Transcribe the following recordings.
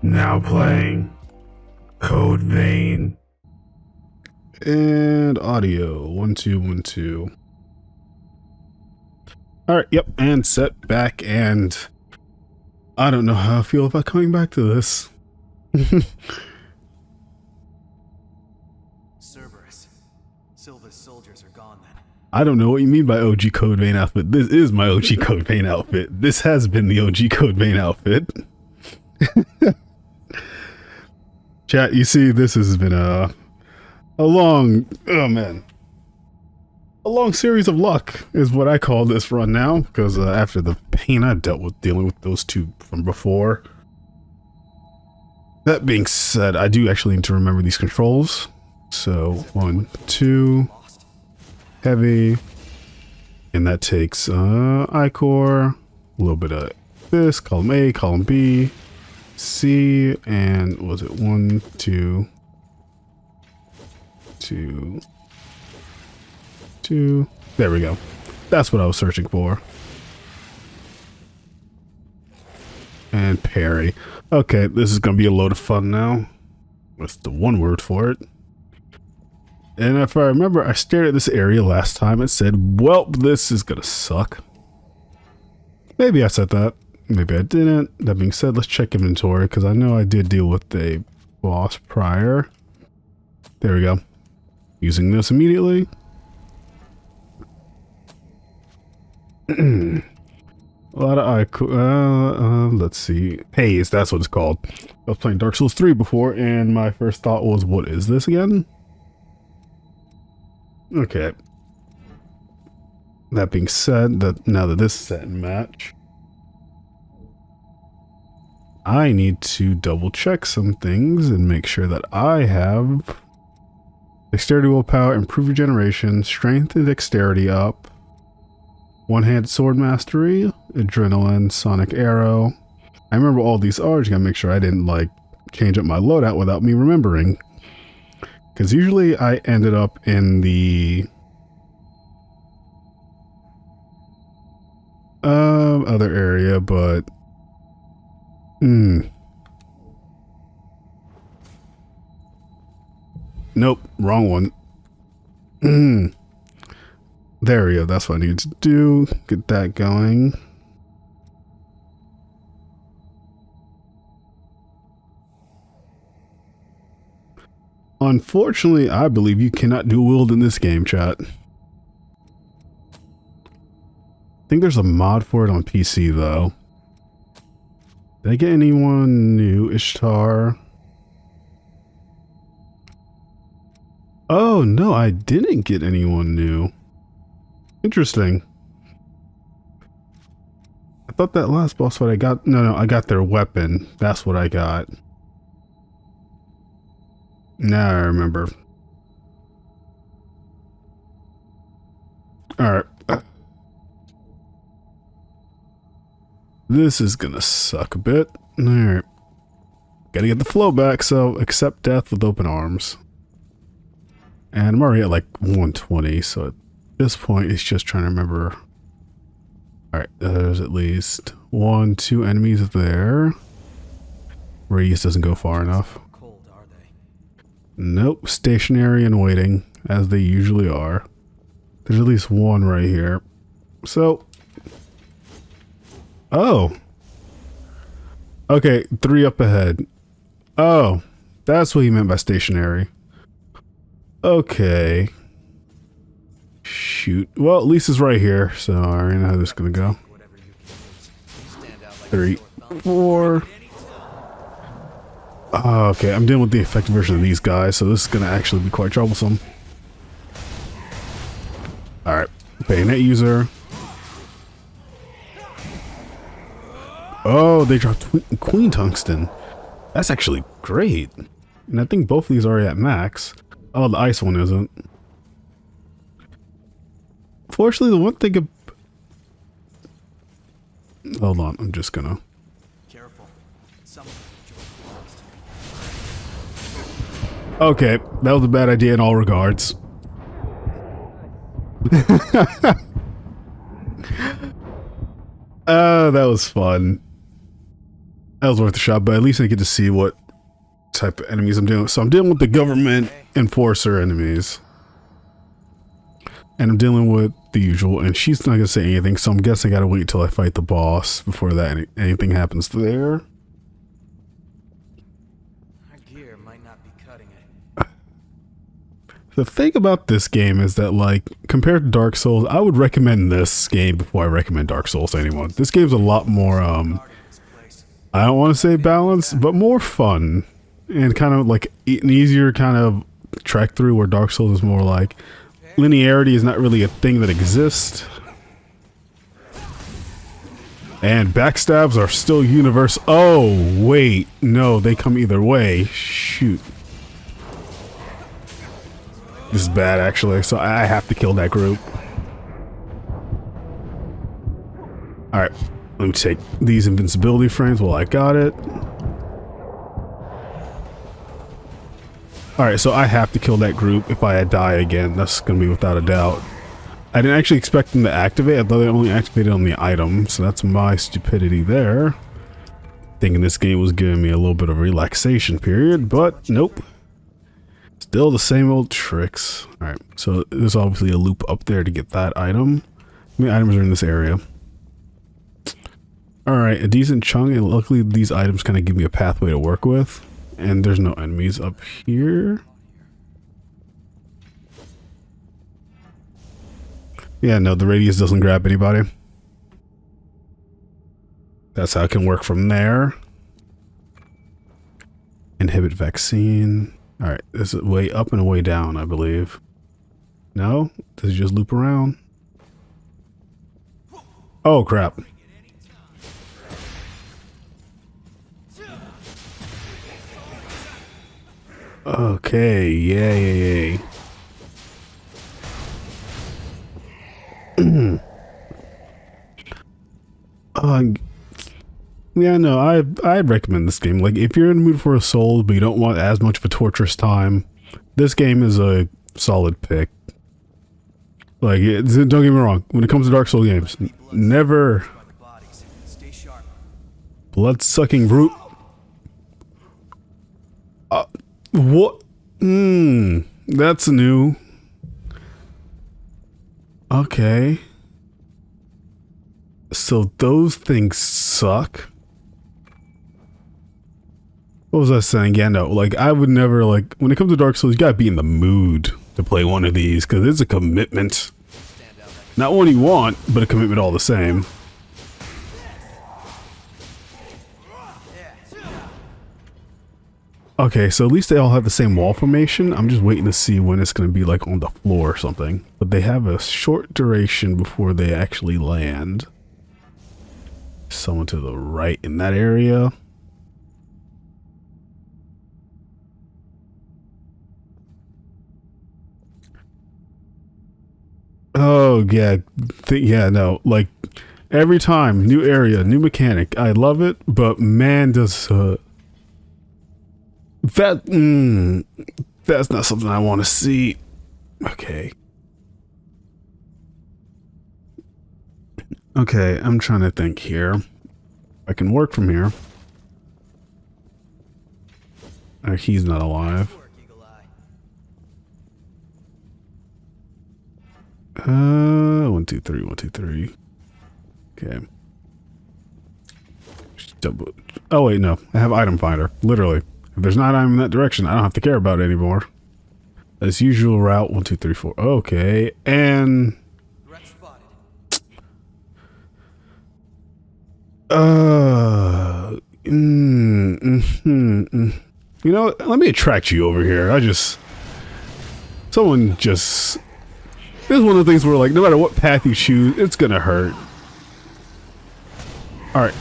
Now playing Code Vein. And audio 1 2 1 2. All right, yep, and set back, and I don't know how I feel about coming back to this. Cerberus. Silva's soldiers are gone then. I don't know what you mean by OG Code Vein outfit. This is my OG Code Vein outfit. This has been the OG Code Vein outfit. Chat, you see, this has been a long, oh man, a long series of luck is what I call this run now, because after the pain I dealt with dealing with those two from before. That being said, I do actually need to remember these controls. So 1 2 heavy, and that takes I-core, a little bit of this, column A, column B, C, and was it 1 2 2 2? There we go. That's what I was searching for. And parry. Okay, this is gonna be a load of fun now. That's the one word for it. And if I remember, I stared at this area last time and said, well, this is gonna suck. Maybe I said that. Maybe I didn't. That being said, let's check inventory, because I know I did deal with a boss prior. There we go. Using this immediately. A lot of let's see. Haze, that's what it's called. I was playing Dark Souls 3 before, and my first thought was, what is this again? Okay. That being said, that now that this is set and match, I need to double check some things and make sure that I have dexterity, willpower, improved regeneration, strength and dexterity up, one-handed sword mastery, adrenaline, sonic arrow. I remember all these are. Just gotta make sure I didn't like change up my loadout without me remembering, because usually I ended up in the other area, but nope, wrong one. There we go. That's what I need to do. Get that going. Unfortunately, I believe you cannot dual wield in this game, chat. I think there's a mod for it on PC, though. Did I get anyone new? Ishtar. Oh, no, I didn't get anyone new. Interesting. I thought that last boss fight I got... No, I got their weapon. That's what I got. Now I remember. Alright. This is gonna suck a bit. Alright. Gotta get the flow back, so accept death with open arms. And I'm already at like 120, so at this point it's just trying to remember. Alright, there's at least 1, 2 enemies there. Radius doesn't go far enough. Cold, are they? Nope, stationary and waiting, as they usually are. There's at least one right here. So... Oh. Okay, 3 up ahead. Oh, that's what he meant by stationary. Okay. Shoot. Well, at least it's right here, so I already know how this is gonna go. 3, 4. Oh, okay, I'm dealing with the effective version of these guys, so this is gonna actually be quite troublesome. Alright, bayonet user. Oh, they dropped Queen Tungsten. That's actually great. And I think both of these are at max. Oh, the ice one isn't. Fortunately, the one thing... Hold on, I'm just gonna... Careful. Okay, that was a bad idea in all regards. That was fun. That was worth a shot, but at least I get to see what type of enemies I'm dealing with. So I'm dealing with the government enforcer enemies. And I'm dealing with the usual, and she's not going to say anything, so I'm guessing I gotta wait until I fight the boss before that anything happens there. Our gear might not be cutting it. The thing about this game is that, like, compared to Dark Souls, I would recommend this game before I recommend Dark Souls to anyone. This game's a lot more, I don't want to say balanced, but more fun. And kind of like an easier kind of track through, where Dark Souls is more like, linearity is not really a thing that exists. And backstabs are still universal. Oh, wait. No, they come either way. Shoot. This is bad, actually. So I have to kill that group. Alright. Let me take these invincibility frames while I got it. Alright, so I have to kill that group. If I die again, that's going to be without a doubt. I didn't actually expect them to activate. I thought they only activated on the item, so that's my stupidity there. Thinking this game was giving me a little bit of a relaxation period, but nope. Still the same old tricks. Alright, so there's obviously a loop up there to get that item. How many items are in this area? Alright, a decent chunk, and luckily these items kind of give me a pathway to work with. And there's no enemies up here. Yeah, no, the radius doesn't grab anybody. That's how it can work from there. Inhibit vaccine. Alright, this is way up and a way down, I believe. No? Does it just loop around? Oh, crap. Okay, yay. Yeah, no, I'd recommend this game. Like, if you're in the mood for a Souls, but you don't want as much of a torturous time, this game is a solid pick. Like, don't get me wrong, when it comes to Dark Souls games, never blood-sucking brute. What? That's new. Okay. So those things suck. What was I saying? Yeah, no, like, I would never, like, when it comes to Dark Souls, you gotta be in the mood to play one of these, because it's a commitment. Not one you want, but a commitment all the same. Okay, so at least they all have the same wall formation. I'm just waiting to see when it's going to be like on the floor or something. But they have a short duration before they actually land. Someone to the right in that area. Oh, yeah. Yeah, no. Like, every time, new area, new mechanic. I love it, but man, does... that's not something I want to see. Okay. Okay, I'm trying to think here. I can work from here. He's not alive. 1, 2, 3, 1, 2, 3. Okay. Oh wait, no. I have item finder. Literally. If there's not an item in that direction, I don't have to care about it anymore. As usual route, 1, 2, 3, 4. Okay, and... You know what? Let me attract you over here. Someone just... This is one of the things where, like, no matter what path you choose, it's gonna hurt. Alright,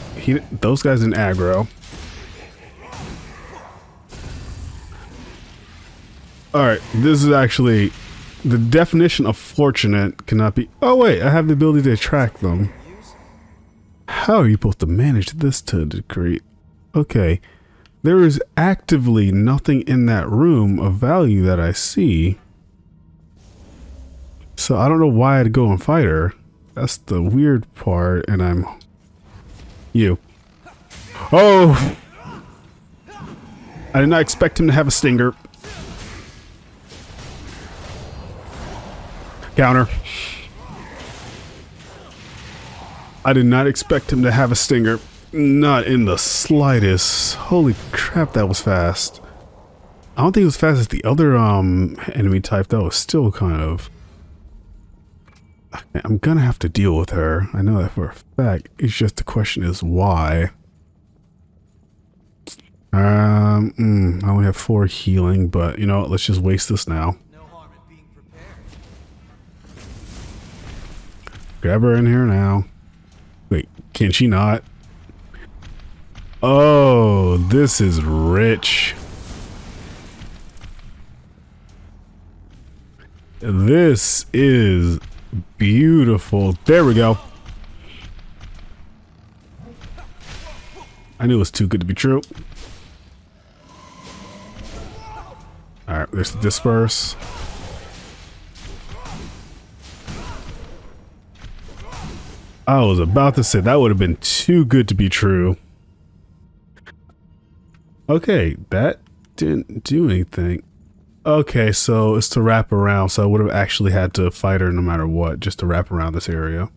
those guys in aggro. Alright, this is actually... The definition of fortunate cannot be... Oh wait, I have the ability to attract them. How are you supposed to manage this to a degree? Okay. There is actively nothing in that room of value that I see. So I don't know why I'd go and fight her. That's the weird part, and I'm... You. Oh! I did not expect him to have a stinger. Counter. I did not expect him to have a stinger. Not in the slightest. Holy crap, that was fast. I don't think it was fast as the other enemy type. That was still kind of... I'm gonna have to deal with her. I know that for a fact. It's just the question is why. I only have 4 healing, but you know what? Let's just waste this now. No harm in being prepared. Grab her in here now. Wait, can she not? Oh, this is rich. This is beautiful. There we go. I knew it was too good to be true. Alright, there's the disperse. I was about to say that would have been too good to be true. Okay, that didn't do anything. Okay, so it's to wrap around, so I would have actually had to fight her no matter what, just to wrap around this area.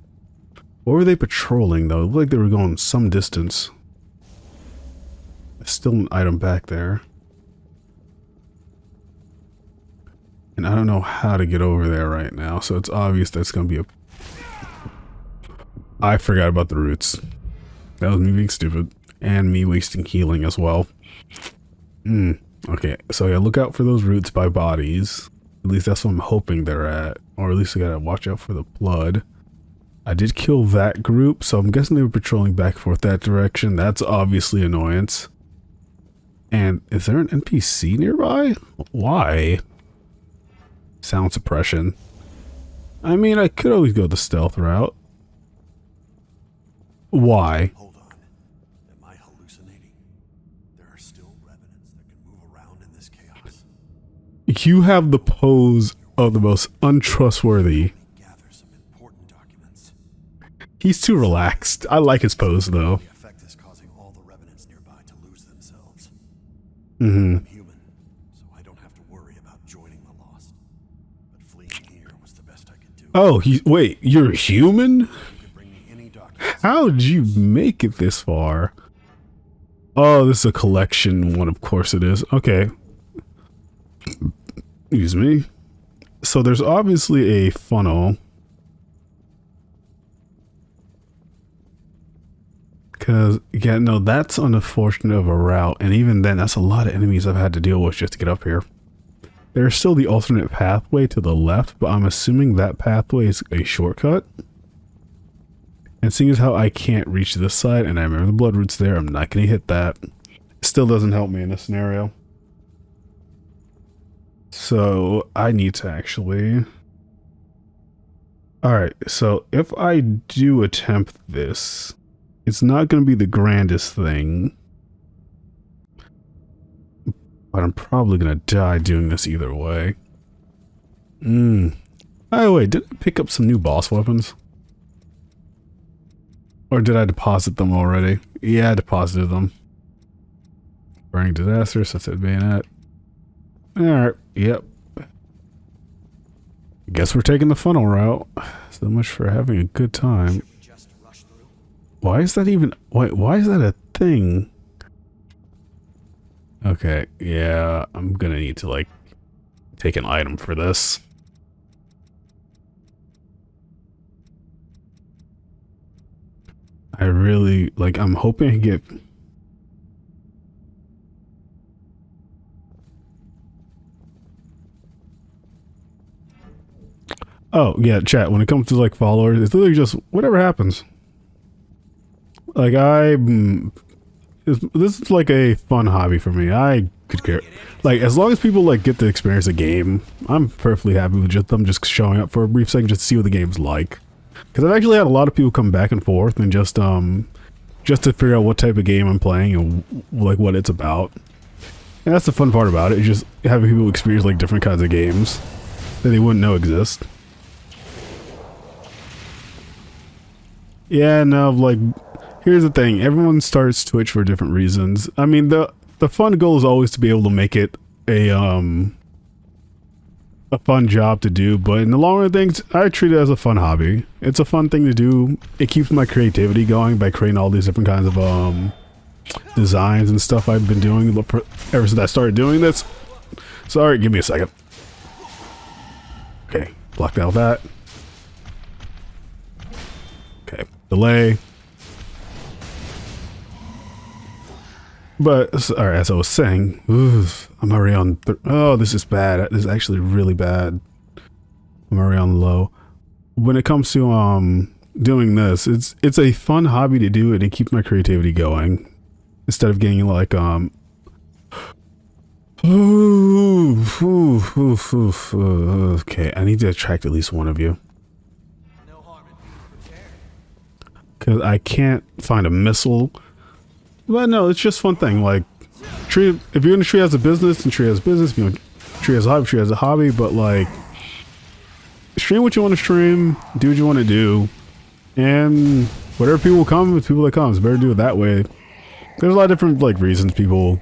What were they patrolling though? It looked like they were going some distance. There's still an item back there. And I don't know how to get over there right now, so it's obvious that's going to be a... I forgot about the roots. That was me being stupid. And me wasting healing as well. Okay, so yeah, look out for those roots by bodies. At least that's what I'm hoping they're at. Or at least I gotta watch out for the blood. I did kill that group, so I'm guessing they were patrolling back and forth that direction. That's obviously annoyance. And is there an NPC nearby? Why? Sound suppression. I mean, I could always go the stealth route. Why? Hold on. Am I hallucinating? There are still revenants that can move around in this chaos. You have the pose of the most untrustworthy. Gather some important documents. He's too relaxed. I like his pose though. The effect is causing all the revenants nearby to lose themselves. Mm-hmm. I'm human, so I don't have to worry about joining the lost. But fleeing here was the best I could do. Oh, wait, you're human? You could bring me any documents. How did you make it this far? Oh, this is a collection one, of course it is. Okay. Excuse me. So there's obviously a funnel. Because, yeah, no, that's unfortunate of a route. And even then, that's a lot of enemies I've had to deal with just to get up here. There's still the alternate pathway to the left, but I'm assuming that pathway is a shortcut. And seeing as how I can't reach this side, and I remember the blood roots there, I'm not going to hit that. It still doesn't help me in this scenario. So, I need to actually... Alright, so if I do attempt this, it's not going to be the grandest thing. But I'm probably going to die doing this either way. Oh wait, did I pick up some new boss weapons? Or did I deposit them already? Yeah, I deposited them. Burning Disaster, Sunset Bayonet. Alright, yep. Guess we're taking the funnel route. So much for having a good time. Just rush through. Why is that even... why is that a thing? Okay, yeah, I'm gonna need to, like, take an item for this. I really, like, I'm hoping I get... Oh, yeah, chat, when it comes to, like, followers, it's literally just whatever happens. Like, this is like a fun hobby for me. I could care. Like, as long as people, like, get to experience a game, I'm perfectly happy with just them just showing up for a brief second just to see what the game's like. Because I've actually had a lot of people come back and forth and just to figure out what type of game I'm playing and, like, what it's about. And that's the fun part about it, is just having people experience, like, different kinds of games that they wouldn't know exist. Yeah, no, like, here's the thing. Everyone starts Twitch for different reasons. I mean, the fun goal is always to be able to make it a fun job to do, but in the long run of things, I treat it as a fun hobby. It's a fun thing to do. It keeps my creativity going by creating all these different kinds of designs and stuff I've been doing ever since I started doing this. Sorry, give me a second. Okay, blocked out that. Okay, delay. But, alright, as I was saying, I'm already on, oh, this is bad. This is actually really bad. I'm already on low. When it comes to, doing this, it's a fun hobby to do and it keeps my creativity going. Instead of getting like, okay, I need to attract at least one of you. No harm in being prepared. Because I can't find a missile. But no, it's just fun thing. Like, treat, if you're going to treat it as a business, then treat it as a business. If you want to treat it as a hobby, treat it as a hobby. But like, stream what you want to stream, do what you want to do, and whatever people come, it's people that come. It's better to do it that way. There's a lot of different like reasons people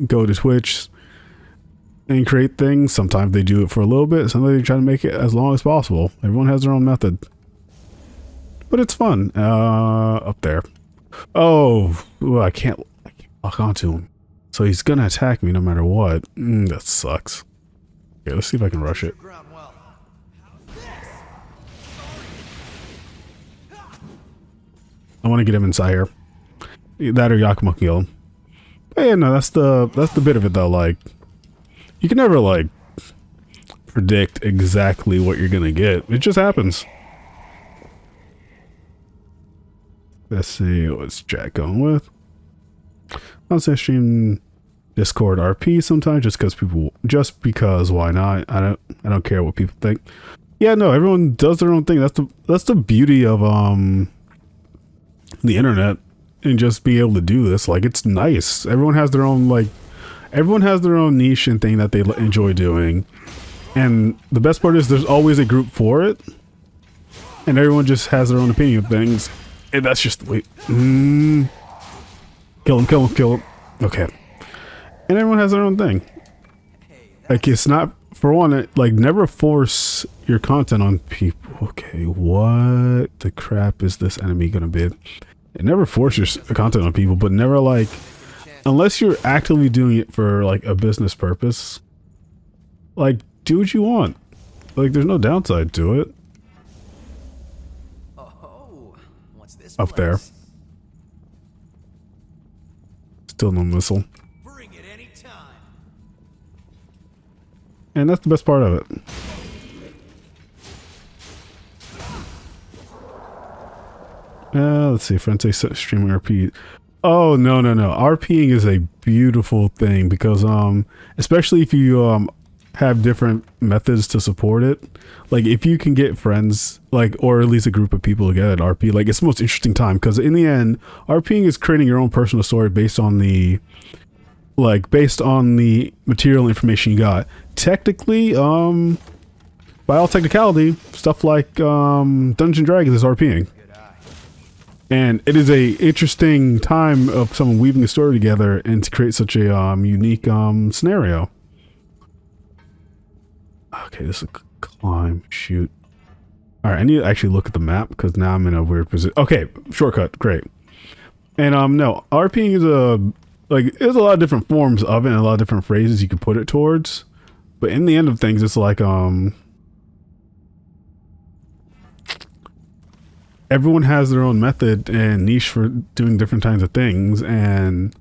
go to Twitch and create things. Sometimes they do it for a little bit. Sometimes they try to make it as long as possible. Everyone has their own method, but it's fun. Up there. Oh, I can't lock onto him. So he's gonna attack me no matter what. That sucks. Okay, let's see if I can rush it. Ground well. I want to get him inside here. That or Yakima kill him. But yeah, no, that's the bit of it though. Like, you can never like predict exactly what you're gonna get. It just happens. Let's see, what's Jack going with? I'll say stream Discord RP sometimes just because why not? I don't care what people think. Yeah, no, everyone does their own thing. That's the beauty of the internet and just being able to do this. Like, it's nice. Everyone has their own niche and thing that they enjoy doing. And the best part is there's always a group for it. And everyone just has their own opinion of things. And that's just the way. Kill him. Okay. And everyone has their own thing. Like, it's not, for one, like, never force your content on people. Okay, what the crap is this enemy gonna be? It never force your content on people, but never, like, unless you're actively doing it for, like, a business purpose, like, do what you want. Like, there's no downside to it. Up there. Still no missile. Bring it any time. And that's the best part of it. Let's see. Frente streaming RP. Oh, no. RPing is a beautiful thing because, especially if you, have different methods to support it. Like, if you can get friends, like, or at least a group of people together at RP, like, it's the most interesting time because in the end, RPing is creating your own personal story based on the material information you got. Technically, by all technicality, stuff like Dungeons & Dragons is RPing. And it is a interesting time of someone weaving a story together and to create such a unique scenario. Okay, this is a climb. Shoot. All right, I need to actually look at the map because now I'm in a weird position. Okay, shortcut. Great. And no, RPing is there's a lot of different forms of it and a lot of different phrases you can put it towards. But in the end of things, it's like everyone has their own method and niche for doing different kinds of things, and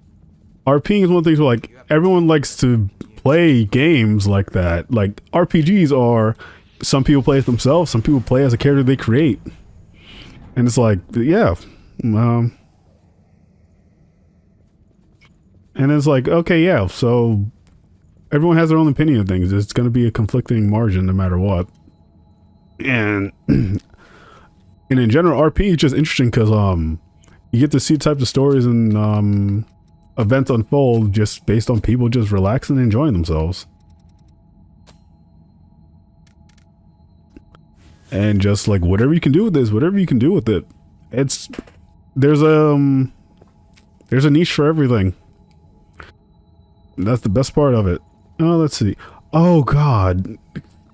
RPing is one of the things where, like, everyone likes to play games like that. Like, RPGs are, some people play it themselves, some people play as a character they create, and it's like, yeah, and it's like, okay, yeah, so everyone has their own opinion of things. It's going to be a conflicting margin no matter what. And and in general, RP is just interesting because you get to see types of stories and events unfold just based on people just relaxing and enjoying themselves. And just like whatever you can do with this, whatever you can do with it, it's there's a niche for everything. That's the best part of it. Oh, let's see. Oh God,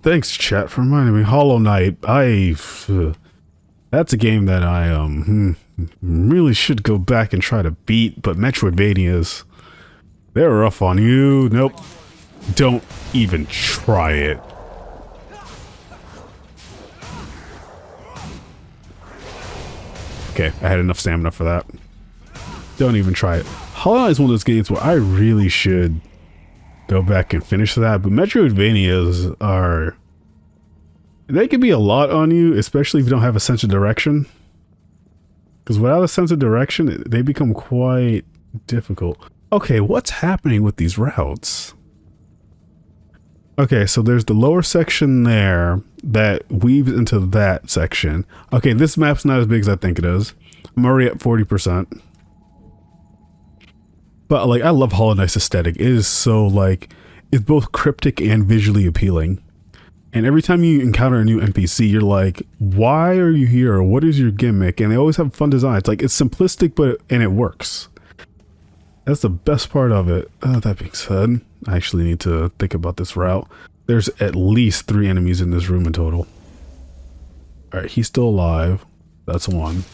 thanks chat for reminding me. Hollow Knight. That's a game that I really should go back and try to beat, but Metroidvanias, they're rough on you. Nope. Don't even try it. Okay, I had enough stamina for that. Don't even try it. Hollow Knight is one of those games where I really should go back and finish that, but Metroidvanias are... They can be a lot on you, especially if you don't have a sense of direction. Because without a sense of direction, they become quite difficult. Okay, what's happening with these routes? Okay, so there's the lower section there that weaves into that section. Okay, this map's not as big as I think it is. I'm already at 40%. But, like, I love Hollow Knight's aesthetic. It is so, like, it's both cryptic and visually appealing. And every time you encounter a new NPC, you're like, why are you here? What is your gimmick? And they always have fun designs. Like, it's simplistic, and it works. That's the best part of it. That being said, I actually need to think about this route. There's at least 3 enemies in this room in total. Alright, he's still alive. That's one.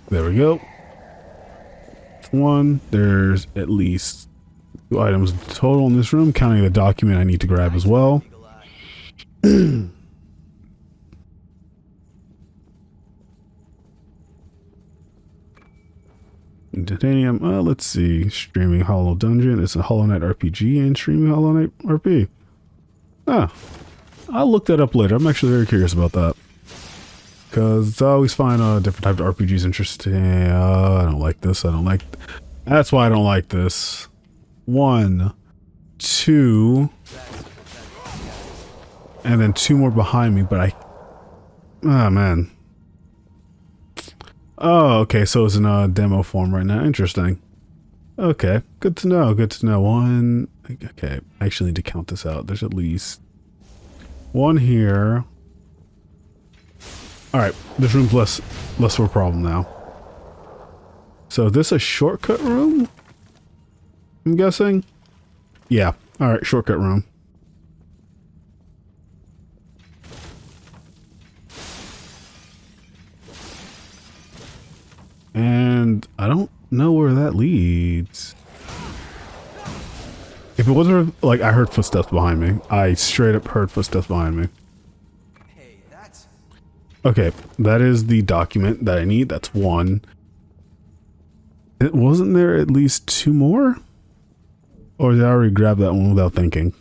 There we go. One. There's at least 2 items total in this room, counting the document I need to grab as well. Titanium. Let's see. Streaming Hollow Dungeon. It's a Hollow Knight RPG and streaming Hollow Knight RP. I'll look that up later. I'm actually very curious about that. Because I always find different types of RPGs interesting. I don't like this. That's why I don't like this. 1, 2, and then 2 more behind me, but oh man. Oh, okay, so it's in a demo form right now. Interesting. Okay, good to know, good to know. 1, okay, I actually need to count this out. There's at least 1 here. Alright, this room's less of a problem now. So is this a shortcut room? I'm guessing? Yeah, alright, shortcut room. And I don't know where that leads. If it wasn't like I heard footsteps behind me, I straight up heard footsteps behind me. Hey, that's... Okay, that is the document that I need. That's 1. Wasn't there at least 2 more? Or did I already grab that one without thinking?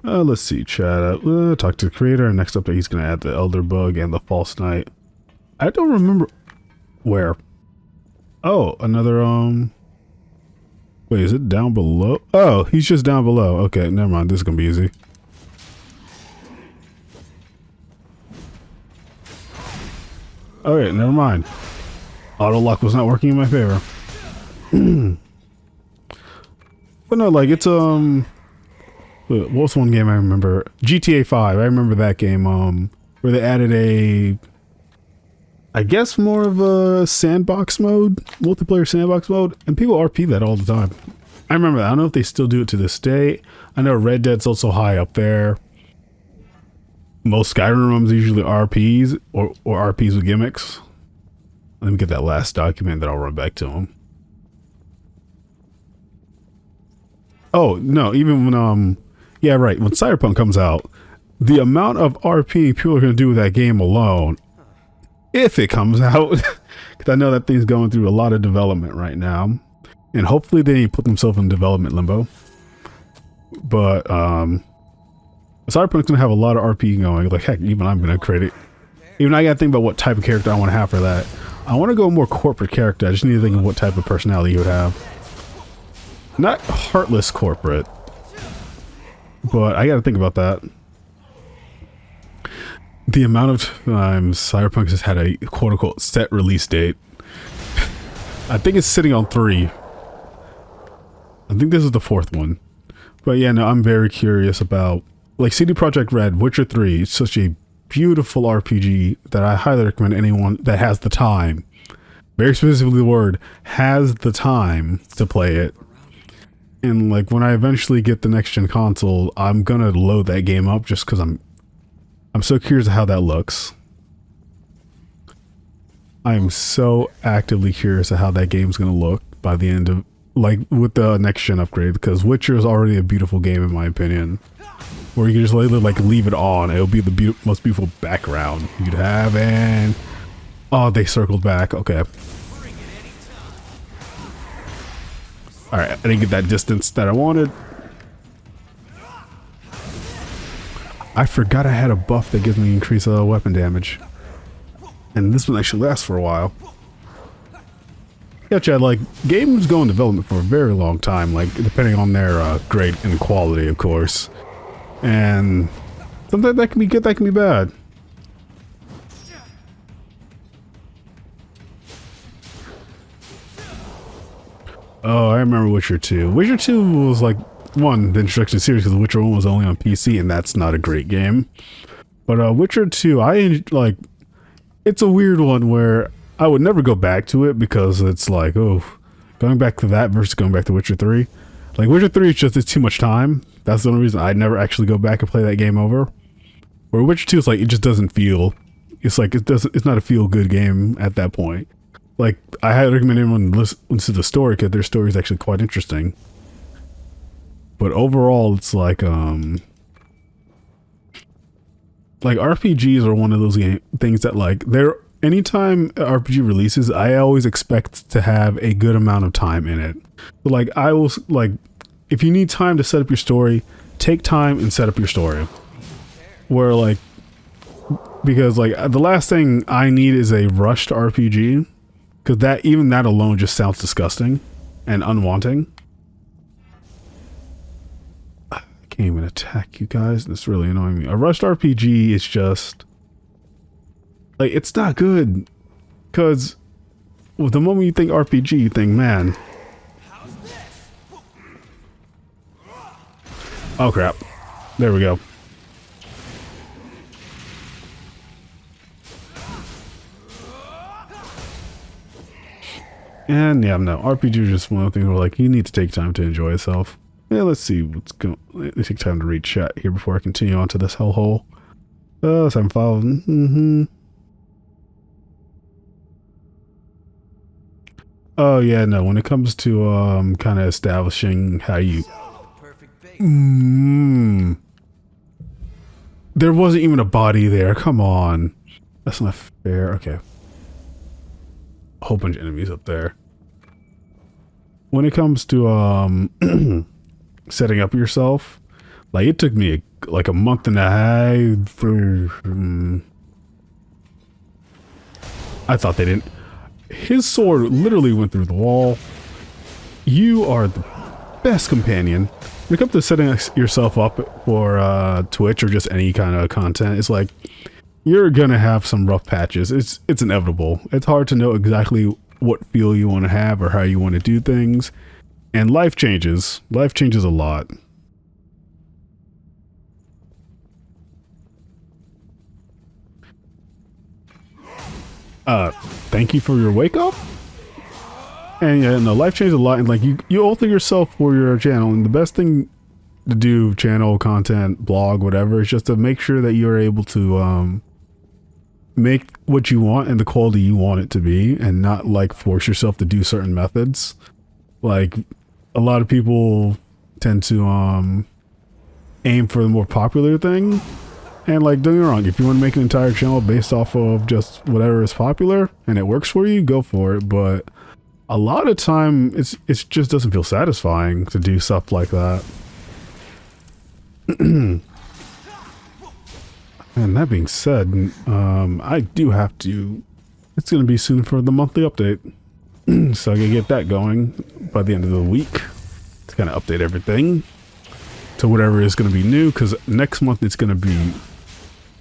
Let's see, chat. Talk to the creator. Next up, he's going to add the Elder Bug and the False Knight. I don't remember where. Oh, another, wait, is it down below? Oh, he's just down below. Okay, never mind. This is going to be easy. Okay, never mind. Auto lock was not working in my favor. But no, like, it's, what's one game I remember? GTA 5. I remember that game, where they added I guess more of a sandbox mode, multiplayer sandbox mode, and people RP that all the time. I remember that. I don't know if they still do it to this day. I know Red Dead's also high up there. Most Skyrim rooms usually RPs or RPs with gimmicks. Let me get that last document, then I'll run back to them. Oh, no, even when, yeah, right, when Cyberpunk comes out, the amount of RP people are going to do with that game alone, if it comes out, because I know that thing's going through a lot of development right now, and hopefully they didn't put themselves in development limbo. But, Cyberpunk's going to have a lot of RP going. Like, heck, even I'm going to create it. Even I got to think about what type of character I want to have for that. I want to go more corporate character. I just need to think of what type of personality you would have. Not heartless corporate, but I got to think about that. The amount of times Cyberpunk has had a quote-unquote set release date. I think it's sitting on 3. I think this is the 4th one. But yeah, no, I'm very curious about like CD Projekt Red, Witcher 3, it's such a beautiful RPG that I highly recommend anyone that has the time, very specifically the word, has the time to play it. And like when I eventually get the next gen console, I'm gonna load that game up just because I'm so curious how that looks. I am so actively curious of how that game's gonna look by the end of, like, with the next gen upgrade, because Witcher is already a beautiful game in my opinion. Where you can just literally like leave it on, it'll be the most beautiful background you could have. And oh, they circled back. Okay. All right, I didn't get that distance that I wanted. I forgot I had a buff that gives me increased weapon damage, and this one actually lasts for a while. Yeah, Chad, like, games go in development for a very long time, like, depending on their grade and quality, of course. And sometimes that can be good, that can be bad. Oh, I remember Witcher 2. Witcher 2 was like, one, the introduction series, because Witcher 1 was only on PC, and that's not a great game. But Witcher 2, like, it's a weird one where I would never go back to it because it's like, oh, going back to that versus going back to Witcher 3. Like, Witcher 3 is just, it's too much time. That's the only reason I'd never actually go back and play that game over. Where Witcher 2 is like, it just doesn't feel, it's like, it's not a feel-good game at that point. Like, I highly recommend everyone listen to the story, because their story is actually quite interesting. But overall, it's like RPGs are one of those things that, like, anytime an RPG releases, I always expect to have a good amount of time in it. But like, I will, like, if you need time to set up your story, take time and set up your story. Where, like, because like the last thing I need is a rushed RPG, because even that alone just sounds disgusting and unwanting. I can't even attack you guys. That's really annoying me. A rushed RPG is just like, it's not good, because the moment you think RPG, you think, man. Oh crap. There we go. And yeah, no, RPG is just one of the things where, like, you need to take time to enjoy yourself. Yeah, let's see what's going. Let's take time to read chat here before I continue on to this hellhole. Oh, 7-5. Oh yeah, no, when it comes to kind of establishing how you there wasn't even a body there. Come on. That's not fair. Okay. A whole bunch of enemies up there. When it comes to setting up yourself, like, it took me like a month and a half for I thought they didn't. His sword literally went through the wall. You are the best companion. When it comes to setting yourself up for Twitch or just any kind of content, it's like, you're gonna have some rough patches. It's inevitable. It's hard to know exactly what feel you want to have or how you want to do things. And life changes. Life changes a lot. Thank you for your wake up. And yeah, no, life changes a lot, and like, you alter yourself for your channel, and the best thing to do, channel, content, blog, whatever, is just to make sure that you're able to make what you want and the quality you want it to be, and not like force yourself to do certain methods. Like, a lot of people tend to aim for the more popular thing. And like, don't get me wrong, if you want to make an entire channel based off of just whatever is popular and it works for you, go for it. But a lot of time, it just doesn't feel satisfying to do stuff like that. And that being said, I do have to, it's going to be soon for the monthly update. So I can get that going by the end of the week to kind of update everything to whatever is going to be new, because next month it's going to be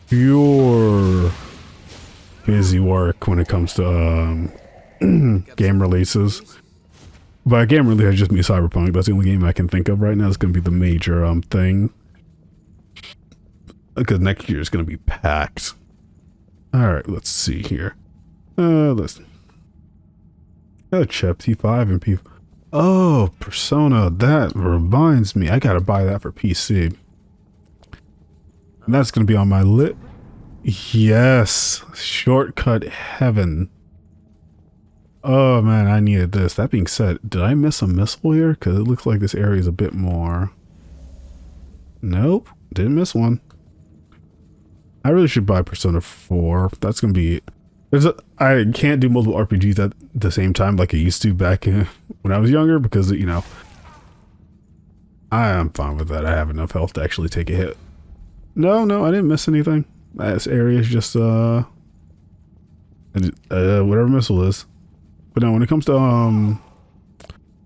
pure busy work when it comes to game releases. By game release, I just mean Cyberpunk. That's the only game I can think of right now. It's going to be the major thing. because next year is going to be packed. All right, let's see here. Let's Chep T5 and P. Oh, Persona. That reminds me, I gotta buy that for PC. And that's gonna be on my list. Yes, Shortcut Heaven. Oh man, I needed this. That being said, did I miss a missile here? Because it looks like this area is a bit more. Nope, didn't miss one. I really should buy Persona 4. That's gonna be. I can't do multiple RPGs at the same time like I used to back when I was younger because, you know, I'm fine with that. I have enough health to actually take a hit. No, I didn't miss anything. This area is just whatever missile is. But no, when it comes to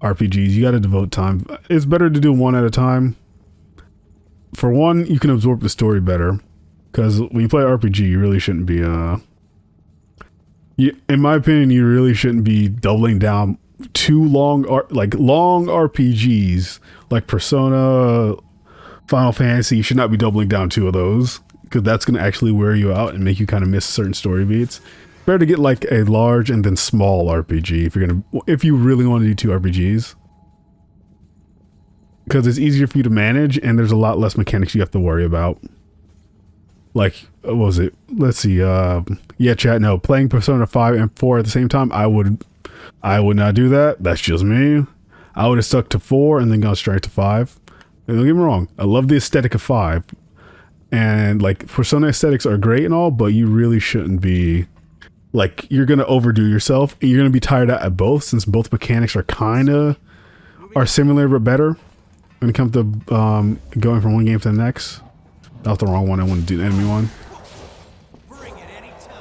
RPGs, you got to devote time. It's better to do one at a time. For one, you can absorb the story better because when you play RPG, you really shouldn't be in my opinion, you really shouldn't be doubling down too long, long RPGs like Persona, Final Fantasy. You should not be doubling down 2 of those because that's going to actually wear you out and make you kind of miss certain story beats. Better to get like a large and then small RPG if you really want to do 2 RPGs, because it's easier for you to manage and there's a lot less mechanics you have to worry about. Like, what was it? Let's see. Yeah, chat. No, playing Persona 5 and 4 at the same time, I would not do that. That's just me. I would have stuck to 4 and then gone straight to 5. And don't get me wrong. I love the aesthetic of 5. And like Persona aesthetics are great and all, but you really shouldn't be like, you're going to overdo yourself. And you're going to be tired out at both since both mechanics are similar but better when it comes to going from one game to the next. That was the wrong one. I want to do the enemy one. Bring it anytime.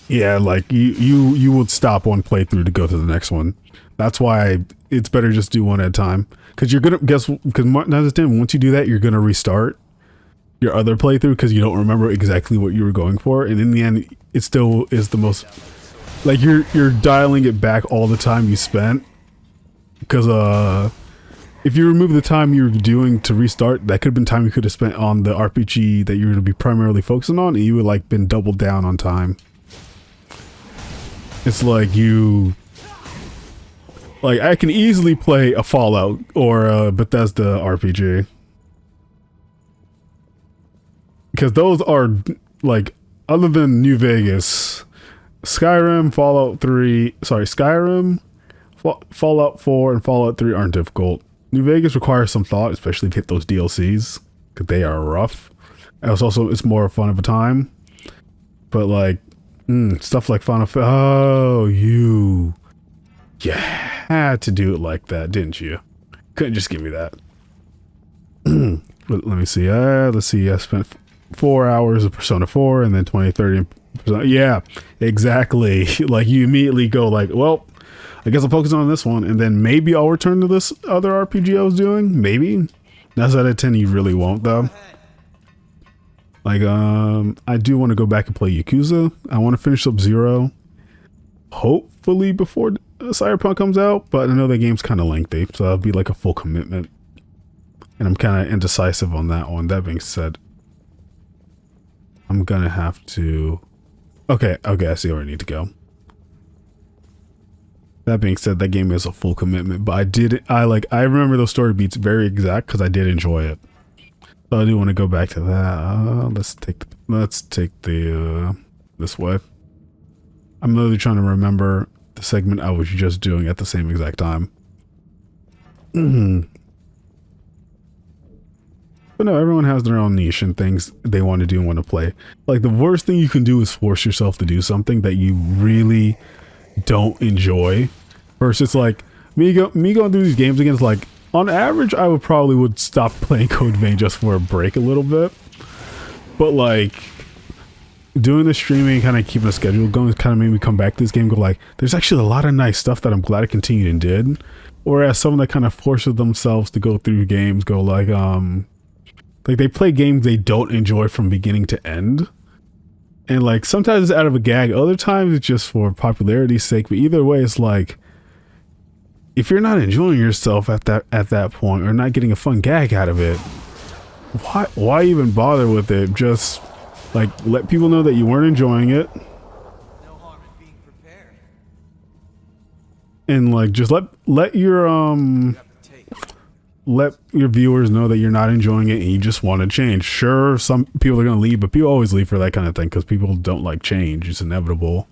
Yeah, like you would stop one playthrough to go to the next one. That's why it's better just do one at a time. Because you're gonna once you do that, you're gonna restart your other playthrough because you don't remember exactly what you were going for, and in the end, it still is the most. Like you're dialing it back all the time you spent. Because if you remove the time you were doing to restart, that could have been time you could have spent on the RPG that you're going to be primarily focusing on, and you would like been doubled down on time. It's like I can easily play a Fallout or a Bethesda RPG. Because those are, like, other than New Vegas, Skyrim, Fallout 4, and Fallout 3 aren't difficult. New Vegas requires some thought, especially if you hit those DLCs, because they are rough. And it's more fun of a time. But like, stuff like Final Fantasy, you had to do it like that, didn't you? Couldn't just give me that. Let me see. Let's see. I spent 4 hours of Persona 4 and then 20, 30. Yeah, exactly. Like you immediately go like, well, I guess I'll focus on this one, and then maybe I'll return to this other RPG I was doing. Maybe. 9 out of 10, you really won't, though. Like, I do want to go back and play Yakuza. I want to finish Sub-Zero, hopefully before Cyberpunk comes out, but I know that game's kind of lengthy, so that'll be like a full commitment. And I'm kind of indecisive on that one. That being said, I'm gonna have to... Okay, I see where I need to go. That being said, that game is a full commitment, but I remember those story beats very exact because I did enjoy it. So I do want to go back to that. Let's take the this way. I'm literally trying to remember the segment I was just doing at the same exact time. But no, everyone has their own niche and things they want to do and want to play. Like the worst thing you can do is force yourself to do something that you really don't enjoy. First, it's like me going through these games again. It's like on average, I would stop playing Code Vein just for a break a little bit. But like doing the streaming, kind of keeping a schedule going, kind of made me come back to this game. And go like, there's actually a lot of nice stuff that I'm glad I continued and did. Whereas someone that kind of forces themselves to go through games, go like they play games they don't enjoy from beginning to end. And like sometimes it's out of a gag, other times it's just for popularity's sake. But either way, it's like if you're not enjoying yourself at that point or not getting a fun gag out of it, why even bother with it? Just like let people know that you weren't enjoying it. No harm in being prepared. And like just let your viewers know that you're not enjoying it and you just want to change. Sure, some people are going to leave, but people always leave for that kind of thing because people don't like change. It's inevitable.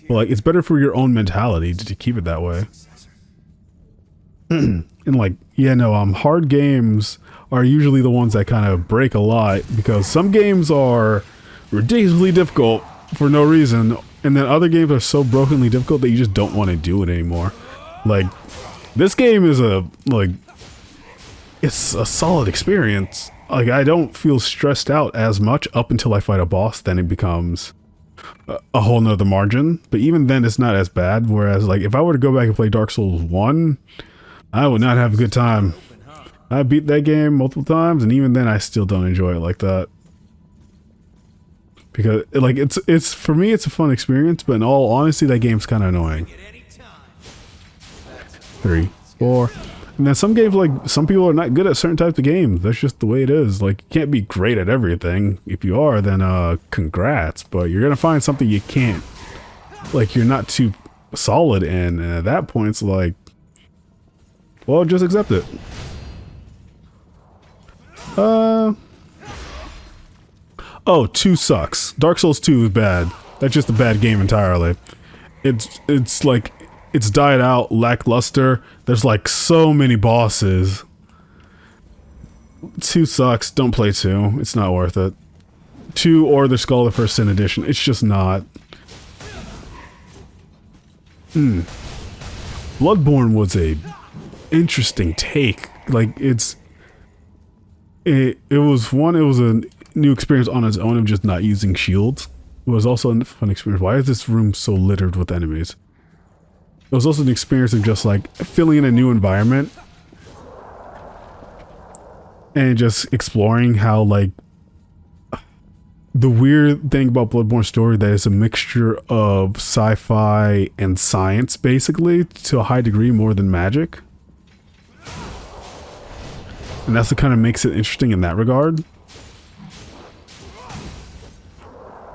But like it's better for your own mentality to keep it that way. And like, yeah, no, hard games are usually the ones that kind of break a lot because some games are ridiculously difficult for no reason, and then other games are so brokenly difficult that you just don't want to do it anymore. Like this game is it's a solid experience. Like I don't feel stressed out as much up until I fight a boss, then it becomes a whole nother margin. But even then it's not as bad. Whereas like if I were to go back and play Dark Souls 1, I would not have a good time. I beat that game multiple times, and even then I still don't enjoy it like that. Because like it's for me it's a fun experience, but in all honesty that game's kind of annoying. 3, 4, and then some games, like some people are not good at certain types of games. That's just the way it is. Like you can't be great at everything. If you are, then congrats. But you're gonna find something you can't, like you're not too solid in, and at that point it's like, well, just accept it. Oh, 2 sucks. Dark Souls 2 is bad. That's just a bad game entirely. It's like, it's died out, lackluster. There's like so many bosses. 2 sucks. Don't play 2. It's not worth it. 2 or the Skull of First Sin Edition. It's just not. Bloodborne was a interesting take. Like it was a new experience on its own of just not using shields. It was also a fun experience. Why is this room so littered with enemies? It was also an experience of just like filling in a new environment and just exploring how like the weird thing about Bloodborne story that is a mixture of sci-fi and science basically to a high degree more than magic. And that's what kind of makes it interesting in that regard.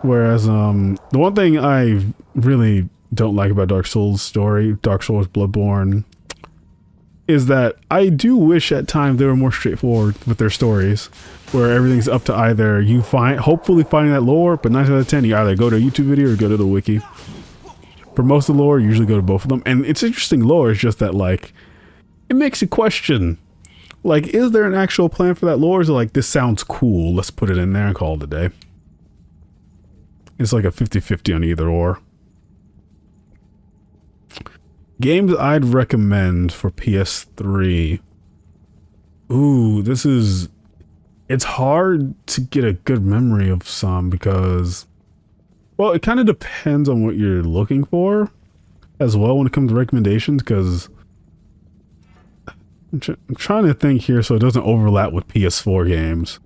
Whereas, the one thing I really don't like about Dark Souls story, Dark Souls Bloodborne, is that I do wish at times they were more straightforward with their stories, where everything's up to either you hopefully finding that lore, but 9 out of 10, you either go to a YouTube video or go to the wiki. For most of the lore, you usually go to both of them, and it's interesting lore, it's just that, like, it makes you question, like, is there an actual plan for that lore? Or is it like, this sounds cool, let's put it in there and call it a day? It's like a 50-50 on either or. Games I'd recommend for PS3. Ooh, it's hard to get a good memory of some because, well, it kind of depends on what you're looking for as well when it comes to recommendations, because I'm trying to think here so it doesn't overlap with PS4 games.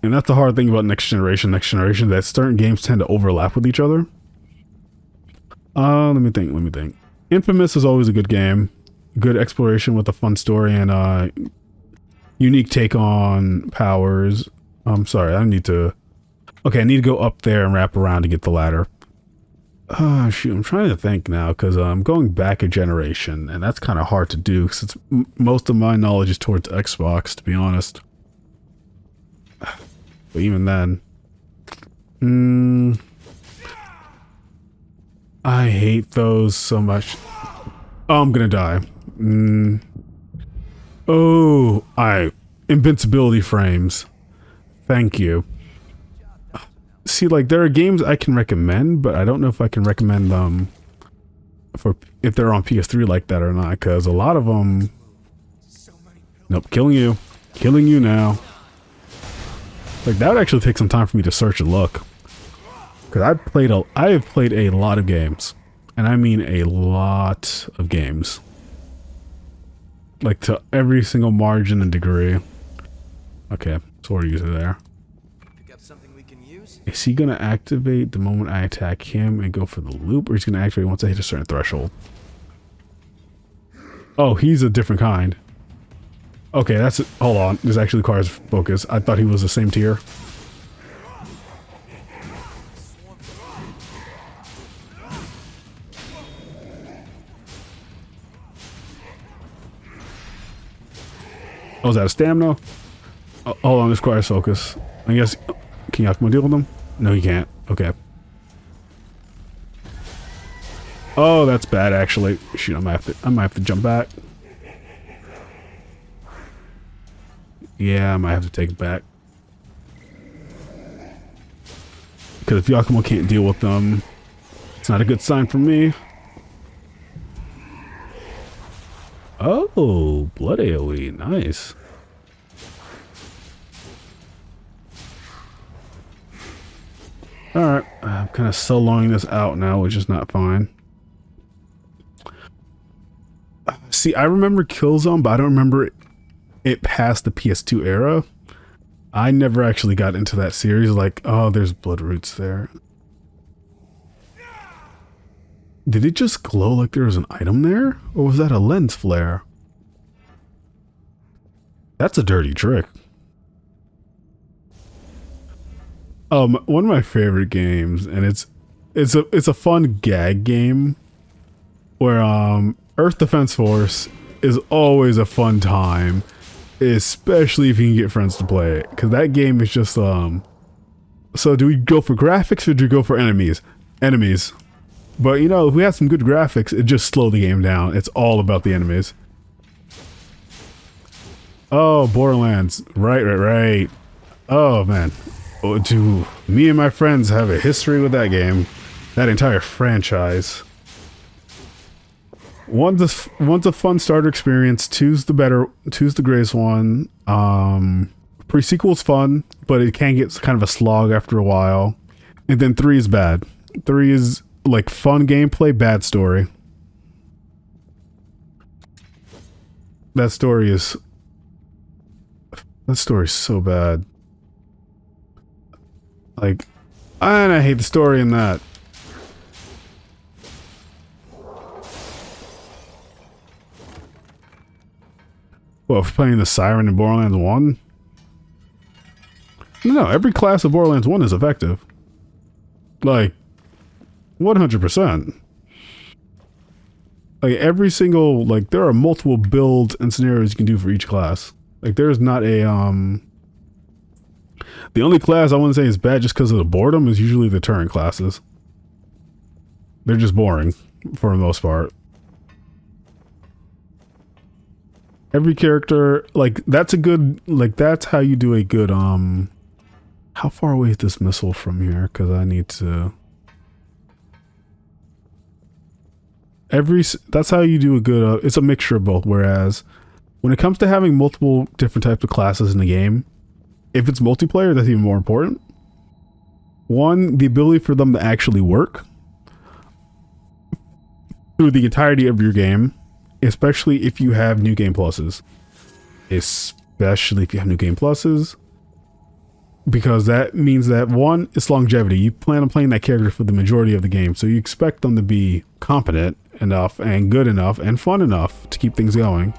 And that's the hard thing about next generation, that certain games tend to overlap with each other. Let me think. Infamous is always a good game. Good exploration with a fun story and unique take on powers. I'm sorry, I need to go up there and wrap around to get the ladder. Shoot, I'm trying to think now because I'm going back a generation, and that's kind of hard to do since most of my knowledge is towards Xbox, to be honest. But even then, I hate those so much. Oh, I'm gonna die. Invincibility frames. Thank you. See, like, there are games I can recommend, but I don't know if I can recommend them for if they're on PS3 like that or not, because a lot of them... Nope, killing you now. Like, that would actually take some time for me to search and look, because I have played a lot of games, and I mean a lot of games, like to every single margin and degree. Okay, sword user there. Pick up something we can use. Is he gonna activate the moment I attack him and go for the loop, or he's gonna activate once I hit a certain threshold? Oh, he's a different kind. Okay, that's it. Hold on. This actually requires focus. I thought he was the same tier. Oh, is that a stamina? Oh, hold on, this requires focus. I guess, can Yakumo deal with him? No, he can't. Okay. Oh, that's bad, actually. Shoot, I might have to jump back. Yeah, I might have to take it back. Because if Yakumo can't deal with them, it's not a good sign for me. Oh, blood AoE, nice. Alright, I'm kind of soloing this out now, which is not fine. See, I remember Killzone, but I don't remember it past the PS2 era. I never actually got into that series, like, oh, there's blood roots there. Did it just glow like there was an item there? Or was that a lens flare? That's a dirty trick. One of my favorite games, and it's a fun gag game where Earth Defense Force is always a fun time, especially if you can get friends to play it, because that game is just so do we go for graphics or do we go for enemies? Enemies. But you know, if we had some good graphics, it just slow the game down. It's all about the enemies. Oh, Borderlands. Right. Oh man. Oh, do me and my friends have a history with that game. That entire franchise. One's a fun starter experience. Two's the greatest one. Pre-sequel's fun, but it can get kind of a slog after a while. And then 3 is bad. 3 is like fun gameplay, bad story. That story is so bad. Like, and I hate the story in that. Well, for playing the Siren in Borderlands 1? No, every class of Borderlands 1 is effective. Like, 100%. Like, every single, like, there are multiple builds and scenarios you can do for each class. Like, there's not a, the only class I wouldn't say is bad just because of the boredom is usually the turret classes. They're just boring, for the most part. Every character, like, that's a good, like, that's how you do a good, how far away is this missile from here? Because I need to... That's how you do a good, it's a mixture of both, whereas when it comes to having multiple different types of classes in the game, if it's multiplayer, that's even more important. One, the ability for them to actually work through the entirety of your game, especially if you have new game pluses. Because that means that, one, it's longevity. You plan on playing that character for the majority of the game, so you expect them to be competent enough and good enough and fun enough to keep things going.